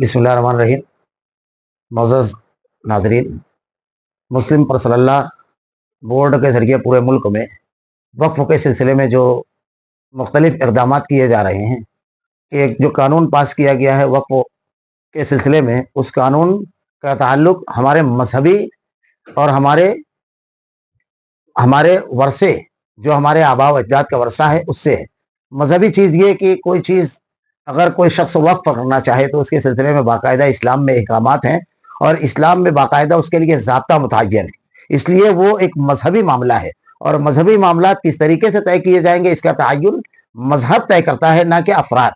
بسم اللہ الرحمن الرحیم۔ معزز ناظرین، مسلم پرسنل لا بورڈ کے ذریعے پورے ملک میں وقف کے سلسلے میں جو مختلف اقدامات کیے جا رہے ہیں کہ ایک جو قانون پاس کیا گیا ہے وقف کے سلسلے میں، اس قانون کا تعلق ہمارے مذہبی اور ہمارے ورثے، جو ہمارے آباء و اجداد کا ورثہ ہے، اس سے ہے۔ مذہبی چیز یہ کہ کوئی چیز اگر کوئی شخص وقف کرنا چاہے تو اس کے سلسلے میں باقاعدہ اسلام میں احکامات ہیں، اور اسلام میں باقاعدہ اس کے لیے ضابطہ متعین ہے۔ اس لیے وہ ایک مذہبی معاملہ ہے، اور مذہبی معاملات کس طریقے سے طے کیے جائیں گے اس کا تعین مذہب طے کرتا ہے، نہ کہ افراد۔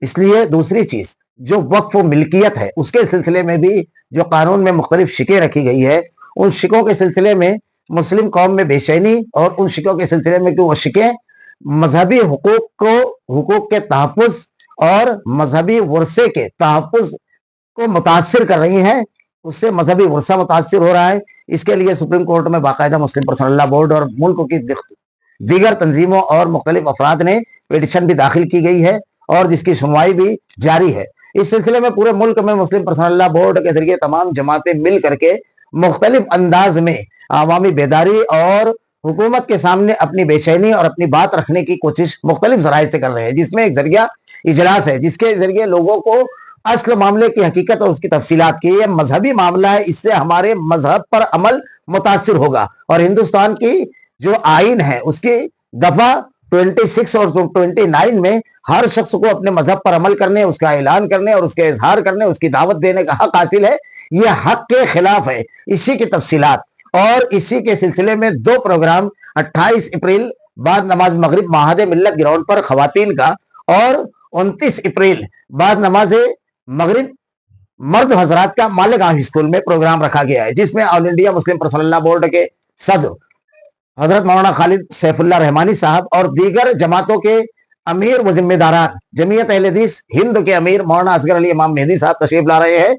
اس لیے دوسری چیز جو وقف و ملکیت ہے، اس کے سلسلے میں بھی جو قانون میں مختلف شکیں رکھی گئی ہے، ان شکوں کے سلسلے میں مسلم قوم میں بے چینی، اور ان شکوں کے سلسلے میں کہ وہ شکیں مذہبی حقوق کے تحفظ اور مذہبی ورثے کے تحفظ کو متاثر کر رہی ہیں، اس سے مذہبی ورثہ متاثر ہو رہا ہے۔ اس کے لیے سپریم کورٹ میں باقاعدہ مسلم پرسنل لا بورڈ اور ملک کی دیگر تنظیموں اور مختلف افراد نے پیٹیشن بھی داخل کی گئی ہے، اور جس کی سنوائی بھی جاری ہے۔ اس سلسلے میں پورے ملک میں مسلم پرسنل لا بورڈ کے ذریعے تمام جماعتیں مل کر کے مختلف انداز میں عوامی بیداری اور حکومت کے سامنے اپنی بے چینی اور اپنی بات رکھنے کی کوشش مختلف ذرائع سے کر رہے ہیں، جس میں ایک ذریعہ اجلاس ہے، جس کے ذریعے لوگوں کو اصل معاملے کی حقیقت اور اس کی تفصیلات کی۔ یہ مذہبی معاملہ ہے، اس سے ہمارے مذہب پر عمل متاثر ہوگا، اور ہندوستان کی جو آئین ہے اس کی دفعہ 26 اور 29 میں ہر شخص کو اپنے مذہب پر عمل کرنے، اس کا اعلان کرنے اور اس کے اظہار کرنے، اس کی دعوت دینے کا حق حاصل ہے۔ یہ حق کے خلاف ہے۔ اسی کی تفصیلات اور اسی کے سلسلے میں 2 پروگرام 28 اپریل بعد نماز مغرب معہد ملت گراؤنڈ پر خواتین کا، اور 29 اپریل بعد نماز مغرب مرد حضرات کا مالیگاؤں اسکول میں پروگرام رکھا گیا ہے، جس میں آل انڈیا مسلم پرسنل لا بورڈ کے صدر حضرت مولانا خالد سیف اللہ رحمانی صاحب اور دیگر جماعتوں کے امیر و ذمہ داران، جمعیت اہل حدیث ہند کے امیر مولانا اصغر علی امام مہدی صاحب تشریف لا رہے ہیں۔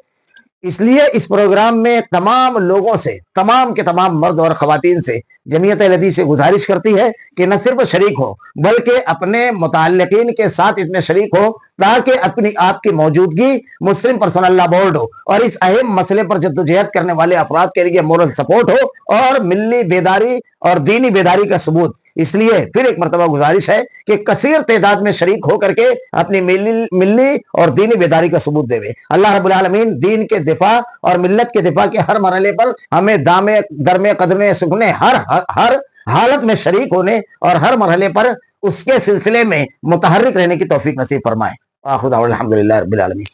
اس لیے اس پروگرام میں تمام لوگوں سے، تمام کے تمام مرد اور خواتین سے جمعیت اہل حدیث سے گزارش کرتی ہے کہ نہ صرف شریک ہو بلکہ اپنے متعلقین کے ساتھ اتنے شریک ہو تاکہ اپنی آپ کی موجودگی مسلم پرسنل لا بورڈ ہو، اور اس اہم مسئلے پر جدوجہد کرنے والے افراد کے لیے مورل سپورٹ ہو اور ملی بیداری اور دینی بیداری کا ثبوت۔ اس لیے پھر ایک مرتبہ گزارش ہے کہ کثیر تعداد میں شریک ہو کر کے اپنی ملی اور دینی بیداری کا ثبوت دے۔ اللہ رب العالمین دین کے دفاع اور ملت کے دفاع کے ہر مرحلے پر ہمیں دامے درمے قدمے سکھنے ہر حالت میں شریک ہونے اور ہر مرحلے پر اس کے سلسلے میں متحرک رہنے کی توفیق نصیب فرمائے۔ آخر دعوانا الحمدللہ رب العالمین۔